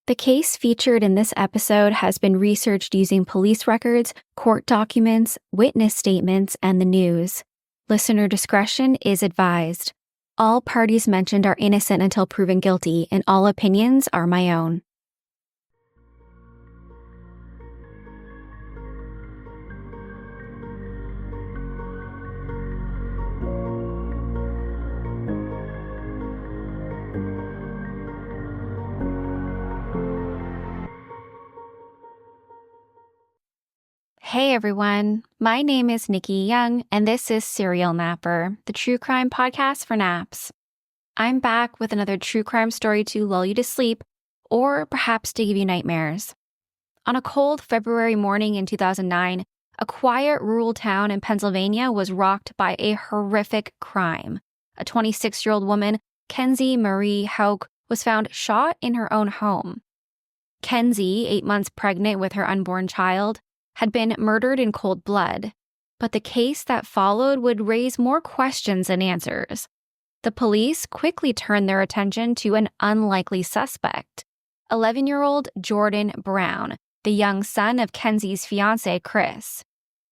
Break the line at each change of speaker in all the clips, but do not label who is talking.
The case featured in this episode has been researched using police records, court documents, witness statements, and the news. Listener discretion is advised. All parties mentioned are innocent until proven guilty, and all opinions are my own. Hey everyone, my name is Nikki Young, and this is Serial Napper, the true crime podcast for naps. I'm back with another true crime story to lull you to sleep, or perhaps to give you nightmares. On a cold February morning in 2009, a quiet rural town in Pennsylvania was rocked by a horrific crime. A 26-year-old woman, Kenzie Marie Houk, was found shot in her own home. Kenzie, 8 months pregnant with her unborn child, had been murdered in cold blood, but the case that followed would raise more questions than answers. The police quickly turned their attention to an unlikely suspect, 11-year-old Jordan Brown, the young son of Kenzie's fiancé, Chris.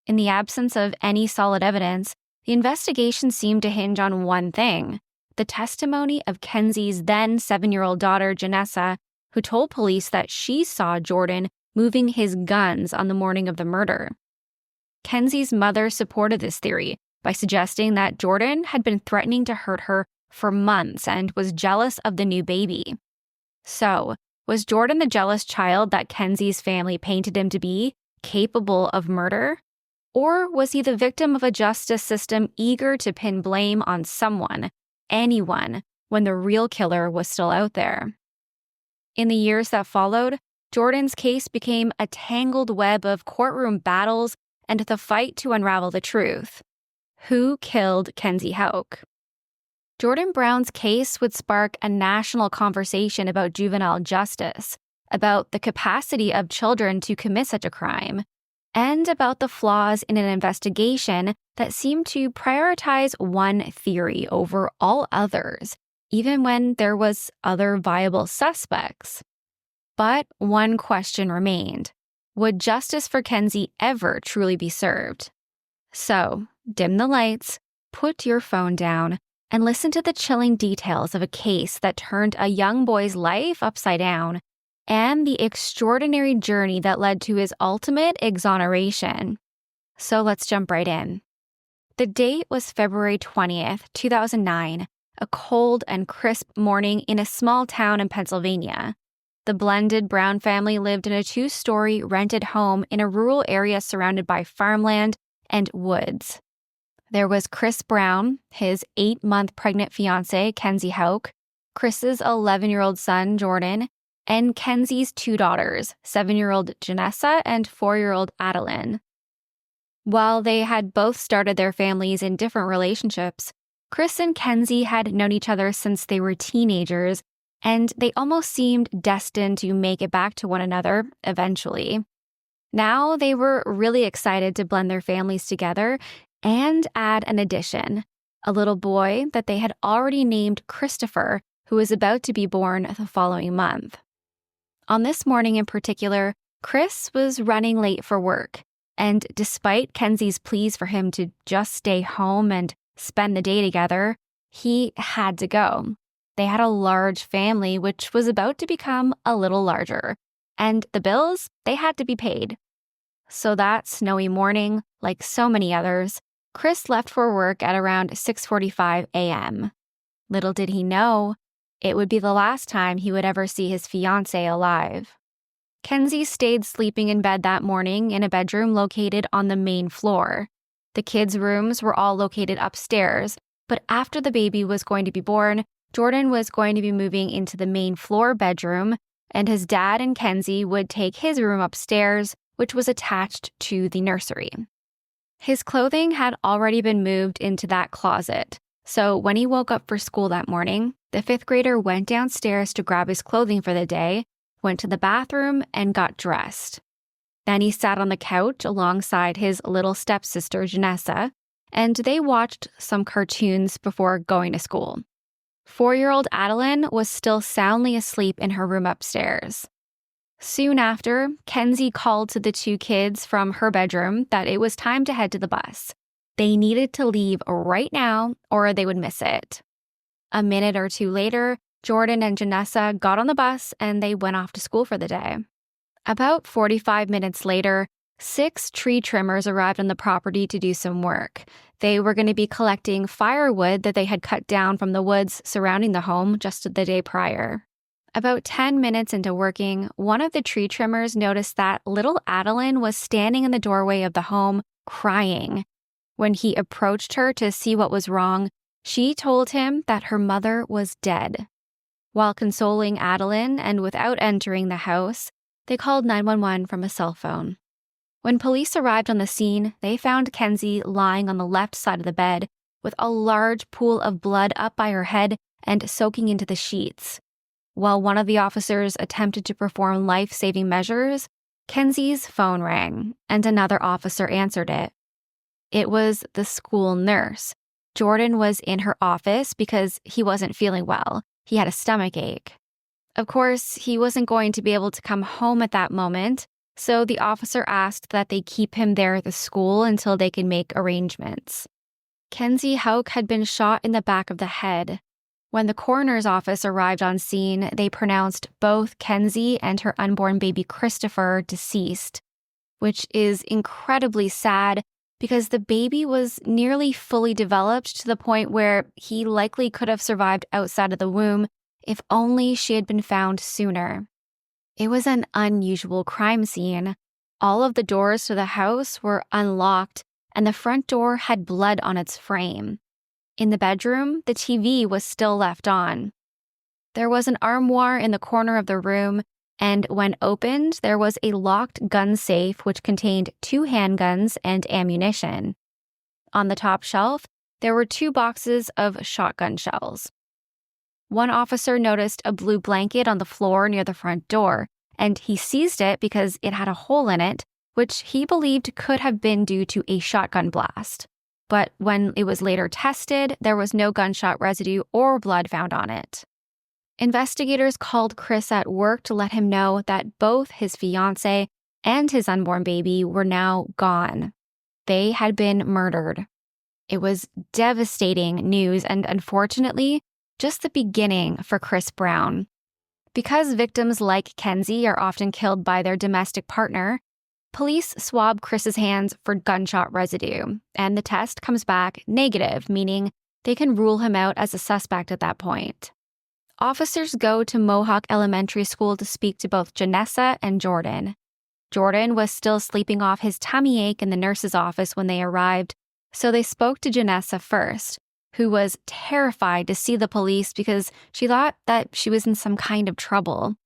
In the absence of any solid evidence, the investigation seemed to hinge on one thing: the testimony of Kenzie's then 7-year-old daughter, Jenessa, who told police that she saw Jordan moving his guns on the morning of the murder. Kenzie's mother supported this theory by suggesting that Jordan had been threatening to hurt her for months and was jealous of the new baby. So, was Jordan the jealous child that Kenzie's family painted him to be, capable of murder? Or was he the victim of a justice system eager to pin blame on someone, anyone, when the real killer was still out there? In the years that followed, Jordan's case became a tangled web of courtroom battles and the fight to unravel the truth. Who killed Kenzie Houk? Jordan Brown's case would spark a national conversation about juvenile justice, about the capacity of children to commit such a crime, and about the flaws in an investigation that seemed to prioritize one theory over all others, even when there was other viable suspects. But one question remained: would justice for Kenzie ever truly be served? So, dim the lights, put your phone down, and listen to the chilling details of a case that turned a young boy's life upside down, and the extraordinary journey that led to his ultimate exoneration. So let's jump right in. The date was February 20th, 2009, a cold and crisp morning in a small town in Pennsylvania. The blended Brown family lived in a 2-story rented home in a rural area surrounded by farmland and woods. There was Chris Brown, his 8-month pregnant fiancée, Kenzie Houk, Chris's 11-year-old son, Jordan, and Kenzie's 2 daughters, 7-year-old Jenessa and 4-year-old Adeline. While they had both started their families in different relationships, Chris and Kenzie had known each other since they were teenagers, and they almost seemed destined to make it back to one another eventually. Now they were really excited to blend their families together and add an addition: a little boy that they had already named Christopher, who was about to be born the following month. On this morning in particular, Chris was running late for work, and despite Kenzie's pleas for him to just stay home and spend the day together, he had to go. They had a large family, which was about to become a little larger, and the bills, they had to be paid. So that snowy morning, like so many others, Chris left for work at around 6:45 a.m. Little did he know, it would be the last time he would ever see his fiancée alive. Kenzie stayed sleeping in bed that morning in a bedroom located on the main floor. The kids' rooms were all located upstairs, but after the baby was going to be born, Jordan was going to be moving into the main floor bedroom, and his dad and Kenzie would take his room upstairs, which was attached to the nursery. His clothing had already been moved into that closet, so when he woke up for school that morning, the 5th grader went downstairs to grab his clothing for the day, went to the bathroom, and got dressed. Then he sat on the couch alongside his little stepsister, Jenessa, and they watched some cartoons before going to school. 4-year-old Adeline was still soundly asleep in her room upstairs. Soon after, Kenzie called to the two kids from her bedroom that it was time to head to the bus. They needed to leave right now or they would miss it. A minute or two later, Jordan and Jenessa got on the bus and they went off to school for the day. About 45 minutes later, 6 tree trimmers arrived on the property to do some work. They were going to be collecting firewood that they had cut down from the woods surrounding the home just the day prior. About 10 minutes into working, one of the tree trimmers noticed that little Adeline was standing in the doorway of the home, crying. When he approached her to see what was wrong, she told him that her mother was dead. While consoling Adeline and without entering the house, they called 911 from a cell phone. When police arrived on the scene, they found Kenzie lying on the left side of the bed with a large pool of blood up by her head and soaking into the sheets. While one of the officers attempted to perform life-saving measures, Kenzie's phone rang, and another officer answered it. It was the school nurse. Jordan was in her office because he wasn't feeling well. He had a stomach ache. Of course, he wasn't going to be able to come home at that moment, so the officer asked that they keep him there at the school until they could make arrangements. Kenzie Houk had been shot in the back of the head. When the coroner's office arrived on scene, they pronounced both Kenzie and her unborn baby Christopher deceased, which is incredibly sad because the baby was nearly fully developed to the point where he likely could have survived outside of the womb if only she had been found sooner. It was an unusual crime scene. All of the doors to the house were unlocked, and the front door had blood on its frame. In the bedroom, the TV was still left on. There was an armoire in the corner of the room, and when opened, there was a locked gun safe which contained 2 handguns and ammunition. On the top shelf, there were 2 boxes of shotgun shells. One officer noticed a blue blanket on the floor near the front door, and he seized it because it had a hole in it, which he believed could have been due to a shotgun blast. But when it was later tested, there was no gunshot residue or blood found on it. Investigators called Chris at work to let him know that both his fiancé and his unborn baby were now gone. They had been murdered. It was devastating news and, unfortunately, just the beginning for Chris Brown. Because victims like Kenzie are often killed by their domestic partner, police swab Chris's hands for gunshot residue, and the test comes back negative, meaning they can rule him out as a suspect at that point. Officers go to Mohawk Elementary School to speak to both Jenessa and Jordan. Jordan was still sleeping off his tummy ache in the nurse's office when they arrived, so they spoke to Jenessa first, who was terrified to see the police because she thought that she was in some kind of trouble.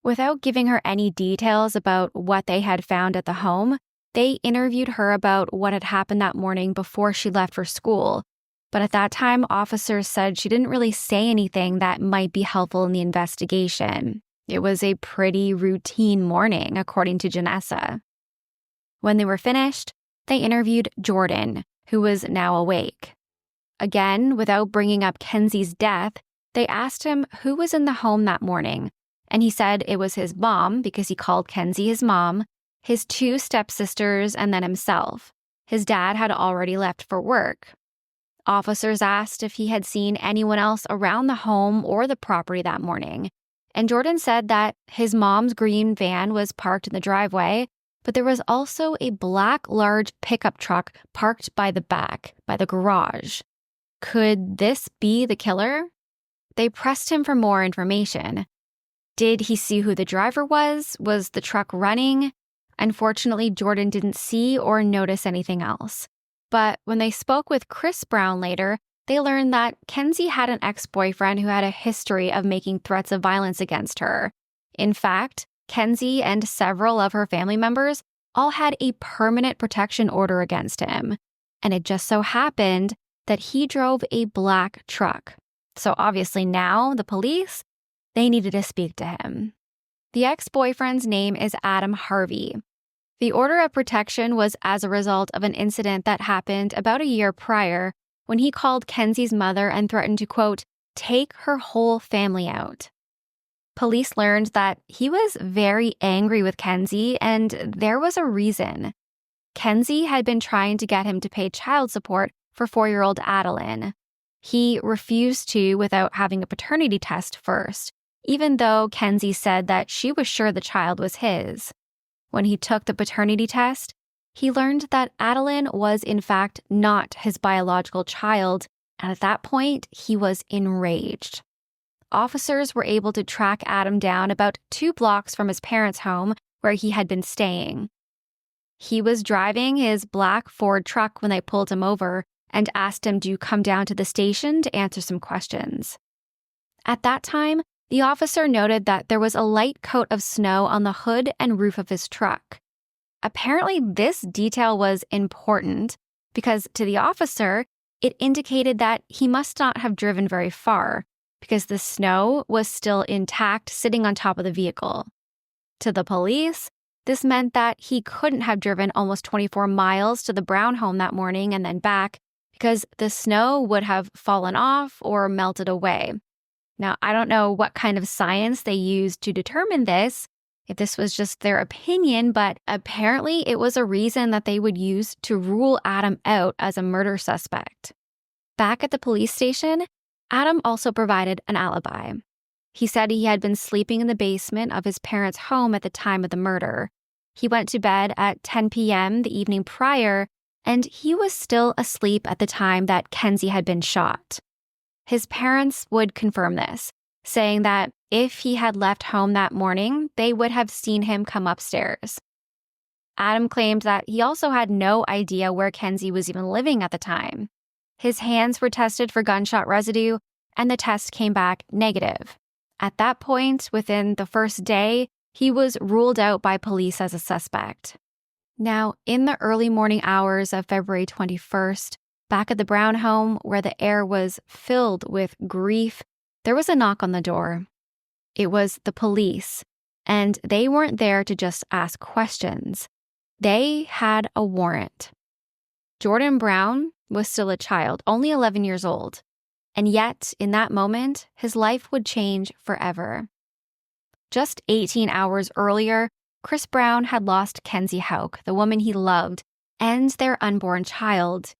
Without giving her any details about what they had found at the home, they interviewed her about what had happened that morning before she left for school. But at that time, officers said she didn't really say anything that might be helpful in the investigation. It was a pretty routine morning, according to Jenessa. When they were finished, they interviewed Jordan, who was now awake. Again, without bringing up Kenzie's death, they asked him who was in the home that morning, and he said it was his mom, because he called Kenzie his mom, his 2 stepsisters, and then himself. His dad had already left for work. Officers asked if he had seen anyone else around the home or the property that morning, and Jordan said that his mom's green van was parked in the driveway, but there was also a black large pickup truck parked by the back, by the garage. Could this be the killer? They pressed him for more information. Did he see who the driver was? Was the truck running? Unfortunately, Jordan didn't see or notice anything else. But when they spoke with Chris Brown later, they learned that Kenzie had an ex-boyfriend who had a history of making threats of violence against her. In fact, Kenzie and several of her family members all had a permanent protection order against him. And it just so happened that he drove a black truck. So obviously now, the police, they needed to speak to him. The ex-boyfriend's name is Adam Harvey. The order of protection was as a result of an incident that happened about a year prior when he called Kenzie's mother and threatened to, quote, take her whole family out. Police learned that he was very angry with Kenzie, and there was a reason. Kenzie had been trying to get him to pay child support for 4-year-old Adeline. He refused to without having a paternity test first, even though Kenzie said that she was sure the child was his. When he took the paternity test, he learned that Adeline was in fact not his biological child, and at that point, he was enraged. Officers were able to track Adam down about 2 blocks from his parents' home where he had been staying. He was driving his black Ford truck when they pulled him over and asked him to come down to the station to answer some questions. At that time, the officer noted that there was a light coat of snow on the hood and roof of his truck. Apparently, this detail was important because to the officer, it indicated that he must not have driven very far because the snow was still intact sitting on top of the vehicle. To the police, this meant that he couldn't have driven almost 24 miles to the Brown home that morning and then back because the snow would have fallen off or melted away. Now, I don't know what kind of science they used to determine this, if this was just their opinion, but apparently it was a reason that they would use to rule Adam out as a murder suspect. Back at the police station, Adam also provided an alibi. He said he had been sleeping in the basement of his parents' home at the time of the murder. He went to bed at 10 p.m. the evening prior, and he was still asleep at the time that Kenzie had been shot. His parents would confirm this, saying that if he had left home that morning, they would have seen him come upstairs. Adam claimed that he also had no idea where Kenzie was even living at the time. His hands were tested for gunshot residue, and the test came back negative. At that point, within the first day, he was ruled out by police as a suspect. Now, in the early morning hours of February 21st, back at the Brown home where the air was filled with grief, there was a knock on the door. It was the police, and they weren't there to just ask questions. They had a warrant. Jordan Brown was still a child, only 11 years old. And yet, in that moment, his life would change forever. Just 18 hours earlier, Chris Brown had lost Kenzie Houk, the woman he loved, and their unborn child.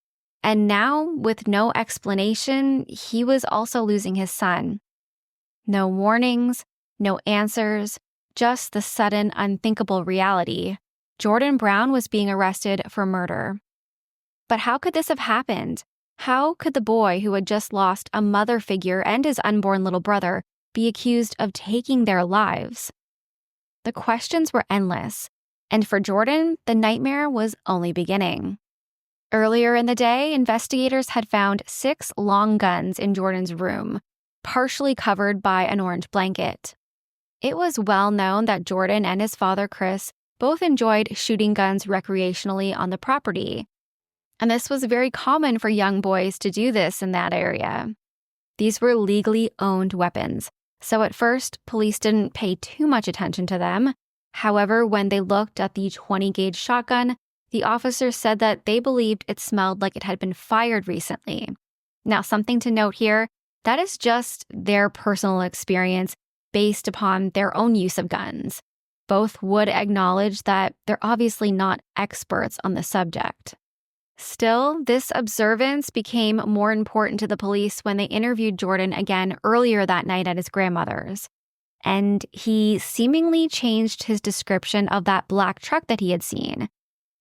And now, with no explanation, he was also losing his son. No warnings, no answers, just the sudden, unthinkable reality. Jordan Brown was being arrested for murder. But how could this have happened? How could the boy who had just lost a mother figure and his unborn little brother be accused of taking their lives? The questions were endless, and for Jordan, the nightmare was only beginning. Earlier in the day, investigators had found 6 long guns in Jordan's room, partially covered by an orange blanket. It was well known that Jordan and his father, Chris, both enjoyed shooting guns recreationally on the property. And this was very common for young boys to do this in that area. These were legally owned weapons, so at first, police didn't pay too much attention to them. However, when they looked at the 20-gauge shotgun, the officers said that they believed it smelled like it had been fired recently. Now, something to note here, that is just their personal experience based upon their own use of guns. Both would acknowledge that they're obviously not experts on the subject. Still, this observance became more important to the police when they interviewed Jordan again earlier that night at his grandmother's. And he seemingly changed his description of that black truck that he had seen.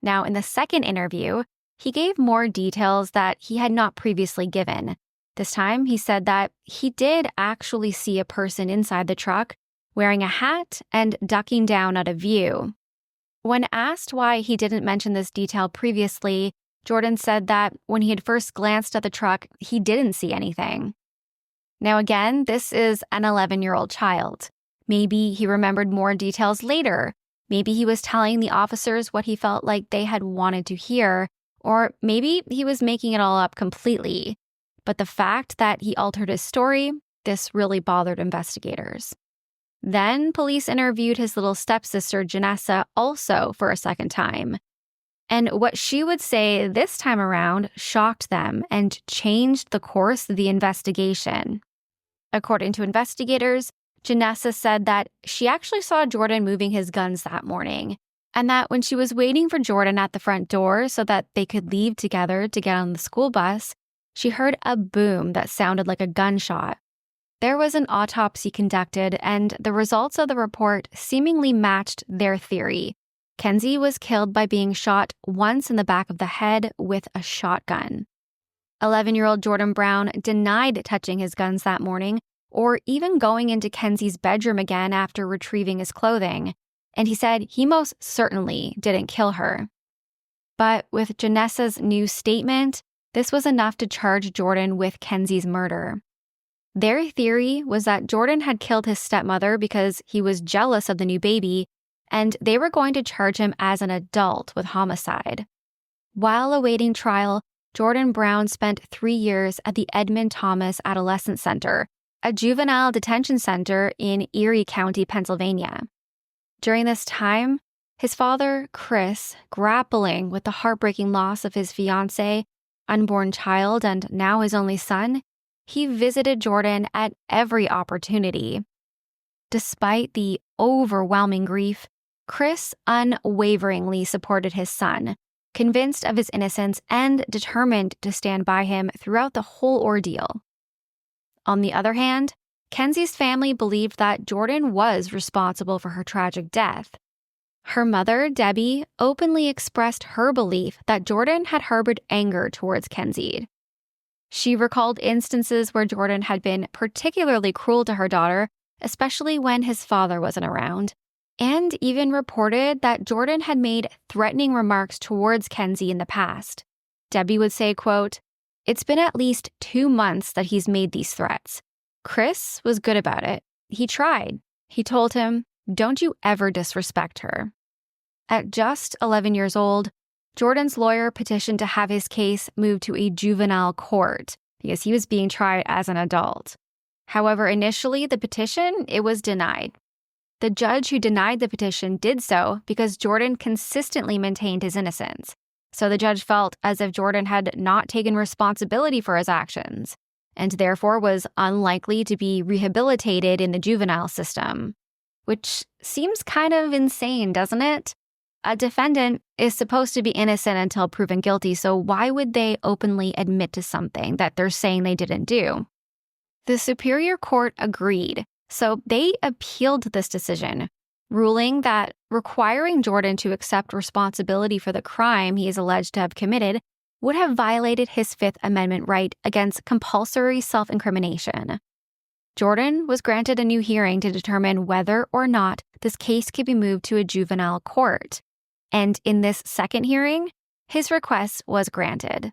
Now, in the second interview, he gave more details that he had not previously given. This time, he said that he did actually see a person inside the truck wearing a hat and ducking down out of view. When asked why he didn't mention this detail previously, Jordan said that when he had first glanced at the truck, he didn't see anything. Now again, this is an 11-year-old child. Maybe he remembered more details later. Maybe he was telling the officers what he felt like they had wanted to hear, or maybe he was making it all up completely. But the fact that he altered his story, this really bothered investigators. Then police interviewed his little stepsister, Jenessa, also for a second time. And what she would say this time around shocked them and changed the course of the investigation. According to investigators, Jenessa said that she actually saw Jordan moving his guns that morning, and that when she was waiting for Jordan at the front door so that they could leave together to get on the school bus, she heard a boom that sounded like a gunshot. There was an autopsy conducted, and the results of the report seemingly matched their theory. Kenzie was killed by being shot once in the back of the head with a shotgun. 11-year-old Jordan Brown denied touching his guns that morning or even going into Kenzie's bedroom again after retrieving his clothing, and he said he most certainly didn't kill her. But with Jenessa's new statement, this was enough to charge Jordan with Kenzie's murder. Their theory was that Jordan had killed his stepmother because he was jealous of the new baby, and they were going to charge him as an adult with homicide. While awaiting trial, Jordan Brown spent 3 years at the Edmund Thomas Adolescent Center, a juvenile detention center in Erie County, Pennsylvania. During this time, his father, Chris, grappling with the heartbreaking loss of his fiancé, unborn child, and now his only son, he visited Jordan at every opportunity. Despite the overwhelming grief, Chris unwaveringly supported his son, convinced of his innocence and determined to stand by him throughout the whole ordeal. On the other hand, Kenzie's family believed that Jordan was responsible for her tragic death. Her mother, Debbie, openly expressed her belief that Jordan had harbored anger towards Kenzie. She recalled instances where Jordan had been particularly cruel to her daughter, especially when his father wasn't around, and even reported that Jordan had made threatening remarks towards Kenzie in the past. Debbie would say, quote, "It's been at least 2 months that he's made these threats. Chris was good about it. He tried. He told him, 'Don't you ever disrespect her.'" At just 11 years old, Jordan's lawyer petitioned to have his case moved to a juvenile court because he was being tried as an adult. However, initially, the petition, it was denied. The judge who denied the petition did so because Jordan consistently maintained his innocence. So the judge felt as if Jordan had not taken responsibility for his actions, and therefore was unlikely to be rehabilitated in the juvenile system. Which seems kind of insane, doesn't it? A defendant is supposed to be innocent until proven guilty, so why would they openly admit to something that they're saying they didn't do? The Superior Court agreed, so they appealed this decision, ruling that requiring Jordan to accept responsibility for the crime he is alleged to have committed would have violated his Fifth Amendment right against compulsory self-incrimination. Jordan was granted a new hearing to determine whether or not this case could be moved to a juvenile court. And in this second hearing, his request was granted.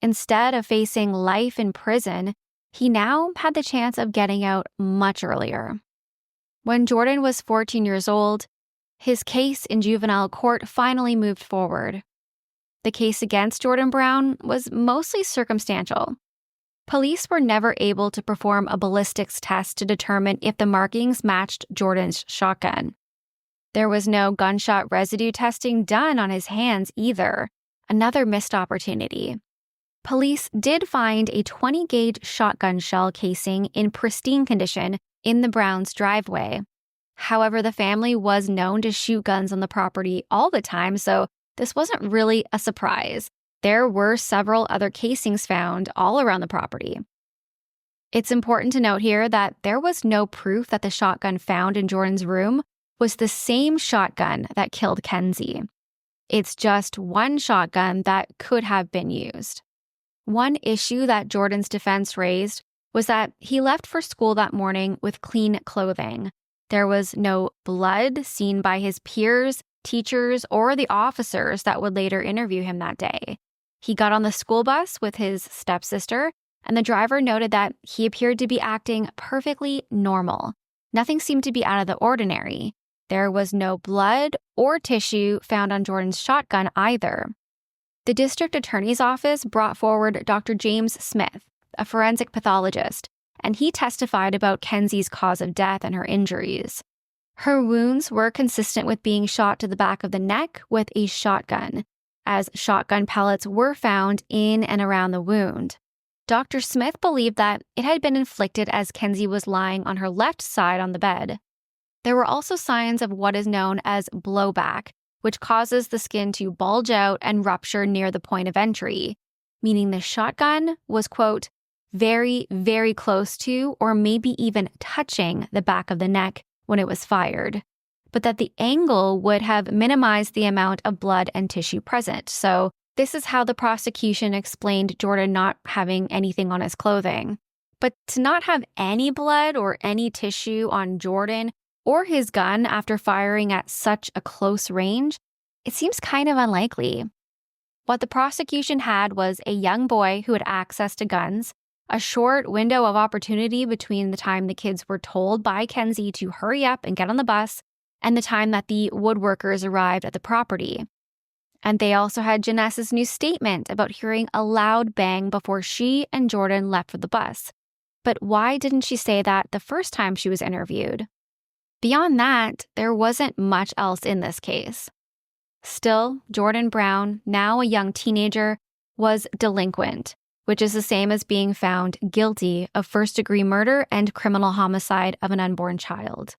Instead of facing life in prison, he now had the chance of getting out much earlier. When Jordan was 14 years old, his case in juvenile court finally moved forward. The case against Jordan Brown was mostly circumstantial. Police were never able to perform a ballistics test to determine if the markings matched Jordan's shotgun. There was no gunshot residue testing done on his hands either, another missed opportunity. Police did find a 20-gauge shotgun shell casing in pristine condition in the Browns' driveway. However, the family was known to shoot guns on the property all the time, so this wasn't really a surprise. There were several other casings found all around the property. It's important to note here that there was no proof that the shotgun found in Jordan's room was the same shotgun that killed Kenzie. It's just one shotgun that could have been used. One issue that Jordan's defense raised was that he left for school that morning with clean clothing. There was no blood seen by his peers, teachers, or the officers that would later interview him that day. He got on the school bus with his stepsister, and the driver noted that he appeared to be acting perfectly normal. Nothing seemed to be out of the ordinary. There was no blood or tissue found on Jordan's shotgun either. The district attorney's office brought forward Dr. James Smith, a forensic pathologist, and he testified about Kenzie's cause of death and her injuries. Her wounds were consistent with being shot to the back of the neck with a shotgun, as shotgun pellets were found in and around the wound. Dr. Smith believed that it had been inflicted as Kenzie was lying on her left side on the bed. There were also signs of what is known as blowback, which causes the skin to bulge out and rupture near the point of entry, meaning the shotgun was, quote, very, very close to or maybe even touching the back of the neck when it was fired, but that the angle would have minimized the amount of blood and tissue present. So this is how the prosecution explained Jordan not having anything on his clothing. But to not have any blood or any tissue on Jordan or his gun after firing at such a close range, it seems kind of unlikely. What the prosecution had was a young boy who had access to guns, a short window of opportunity between the time the kids were told by Kenzie to hurry up and get on the bus and the time that the woodworkers arrived at the property. And they also had Jenessa's new statement about hearing a loud bang before she and Jordan left for the bus. But why didn't she say that the first time she was interviewed? Beyond that, there wasn't much else in this case. Still, Jordan Brown, now a young teenager, was delinquent, which is the same as being found guilty of first-degree murder and criminal homicide of an unborn child.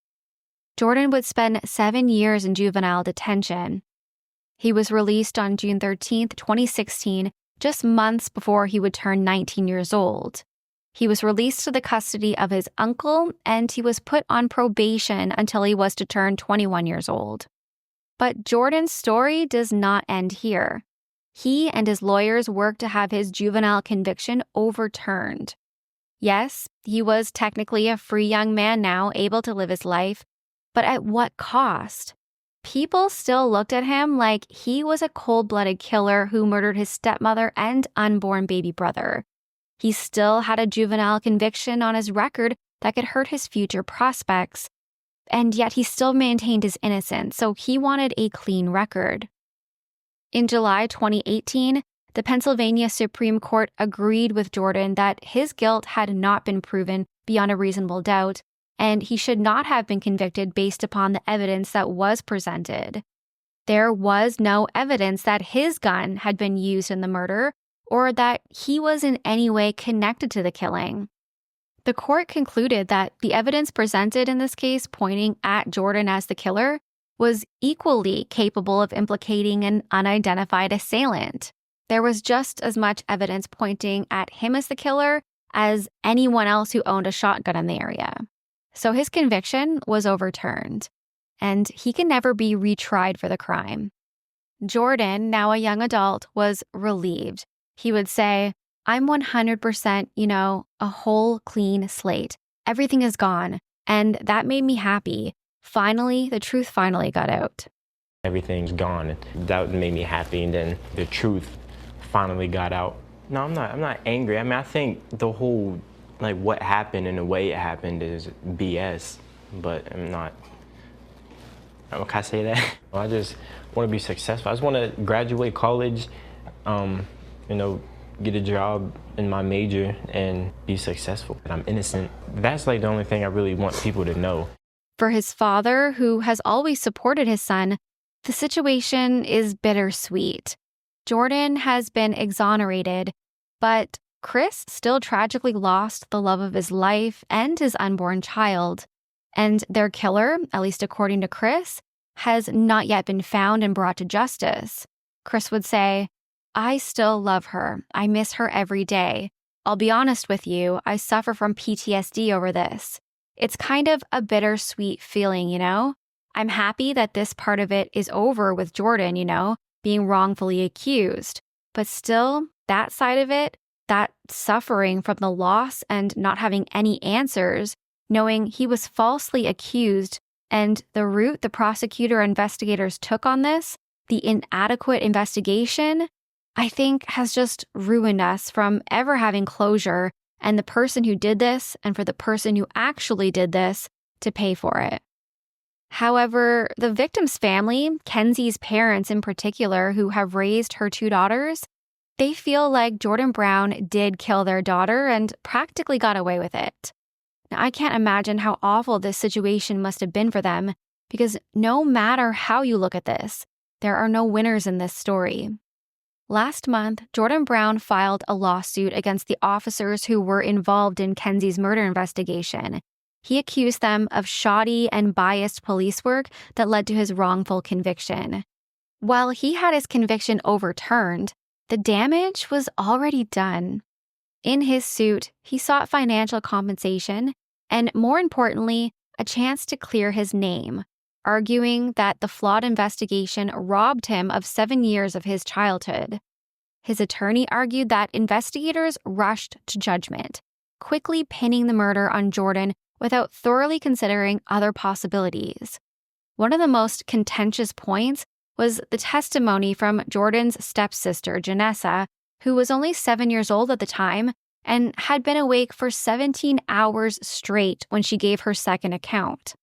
Jordan would spend 7 years in juvenile detention. He was released on June 13, 2016, just months before he would turn 19 years old. He was released to the custody of his uncle, and he was put on probation until he was to turn 21 years old. But Jordan's story does not end here. He and his lawyers worked to have his juvenile conviction overturned. Yes, he was technically a free young man now, able to live his life, but at what cost? People still looked at him like he was a cold-blooded killer who murdered his stepmother and unborn baby brother. He still had a juvenile conviction on his record that could hurt his future prospects, and yet he still maintained his innocence, so he wanted a clean record. In July 2018, the Pennsylvania Supreme Court agreed with Jordan that his guilt had not been proven beyond a reasonable doubt, and he should not have been convicted based upon the evidence that was presented. There was no evidence that his gun had been used in the murder or that he was in any way connected to the killing. The court concluded that the evidence presented in this case pointing at Jordan as the killer was equally capable of implicating an unidentified assailant. There was just as much evidence pointing at him as the killer as anyone else who owned a shotgun in the area. So his conviction was overturned, and he can never be retried for the crime. Jordan, now a young adult, was relieved. He would say, "I'm 100%, a whole clean slate. Everything is gone, and that made me happy. Finally, the truth finally got out."
Everything's gone. That made me happy, and then the truth finally got out. No, I'm not angry. I mean, I think the whole, what happened and the way it happened is BS, but I'm not. Can I say that? I just want to be successful. I just want to graduate college, get a job in my major and be successful. I'm innocent. That's the only thing I really want people to know.
For his father, who has always supported his son, the situation is bittersweet. Jordan has been exonerated, but Chris still tragically lost the love of his life and his unborn child. And their killer, at least according to Chris, has not yet been found and brought to justice. Chris would say, "I still love her. I miss her every day. I'll be honest with you, I suffer from PTSD over this." It's kind of a bittersweet feeling, I'm happy that this part of it is over with Jordan, being wrongfully accused. But still, that side of it, that suffering from the loss and not having any answers, knowing he was falsely accused, and the route the prosecutor or investigators took on this, the inadequate investigation, I think has just ruined us from ever having closure, and the person who did this and for the person who actually did this to pay for it. However, the victim's family, Kenzie's parents in particular, who have raised her 2 daughters, they feel like Jordan Brown did kill their daughter and practically got away with it. Now, I can't imagine how awful this situation must have been for them, because no matter how you look at this, there are no winners in this story. Last month, Jordan Brown filed a lawsuit against the officers who were involved in Kenzie's murder investigation. He accused them of shoddy and biased police work that led to his wrongful conviction. While he had his conviction overturned, the damage was already done. In his suit, he sought financial compensation and, more importantly, a chance to clear his name, arguing that the flawed investigation robbed him of 7 years of his childhood. His attorney argued that investigators rushed to judgment, quickly pinning the murder on Jordan without thoroughly considering other possibilities. One of the most contentious points was the testimony from Jordan's stepsister, Jenessa, who was only 7 years old at the time and had been awake for 17 hours straight when she gave her second account.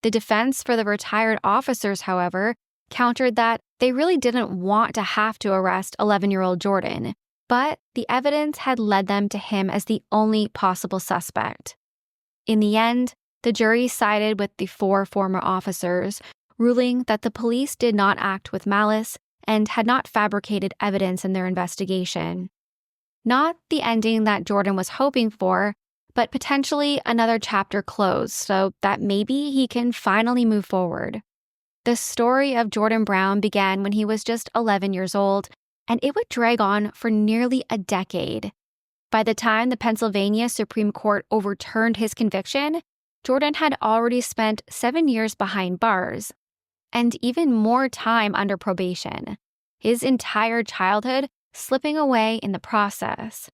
The defense for the retired officers, however, countered that they really didn't want to have to arrest 11-year-old Jordan, but the evidence had led them to him as the only possible suspect. In the end, the jury sided with the 4 former officers, ruling that the police did not act with malice and had not fabricated evidence in their investigation. Not the ending that Jordan was hoping for, but potentially another chapter closed so that maybe he can finally move forward. The story of Jordan Brown began when he was just 11 years old, and it would drag on for nearly a decade. By the time the Pennsylvania Supreme Court overturned his conviction, Jordan had already spent 7 years behind bars, and even more time under probation, his entire childhood slipping away in the process.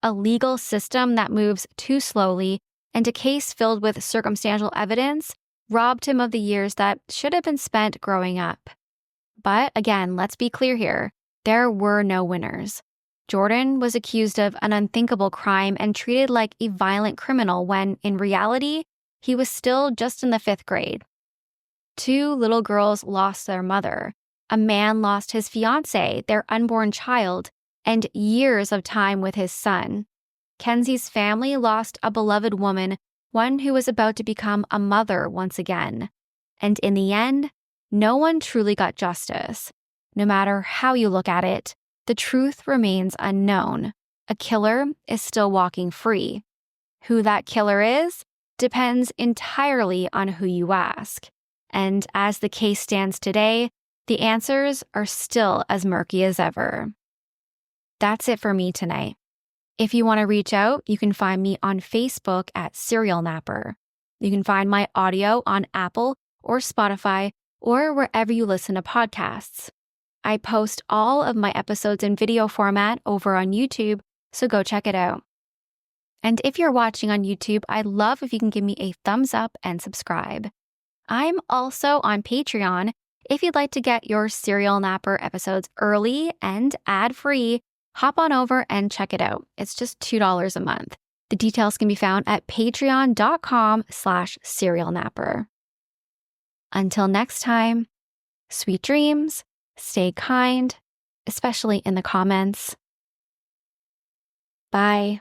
A legal system that moves too slowly and a case filled with circumstantial evidence robbed him of the years that should have been spent growing up. But again, let's be clear here, there were no winners. Jordan was accused of an unthinkable crime and treated like a violent criminal when, in reality, he was still just in the 5th grade. 2 little girls lost their mother. A man lost his fiancé, their unborn child, and years of time with his son. Kenzie's family lost a beloved woman, one who was about to become a mother once again. And in the end, no one truly got justice. No matter how you look at it, the truth remains unknown. A killer is still walking free. Who that killer is depends entirely on who you ask. And as the case stands today, the answers are still as murky as ever. That's it for me tonight. If you want to reach out, you can find me on Facebook at Serial Napper. You can find my audio on Apple or Spotify or wherever you listen to podcasts. I post all of my episodes in video format over on YouTube, so go check it out. And if you're watching on YouTube, I'd love if you can give me a thumbs up and subscribe. I'm also on Patreon. If you'd like to get your Serial Napper episodes early and ad-free, hop on over and check it out. It's just $2 a month. The details can be found at patreon.com/serialnapper. Until next time, sweet dreams, stay kind, especially in the comments. Bye.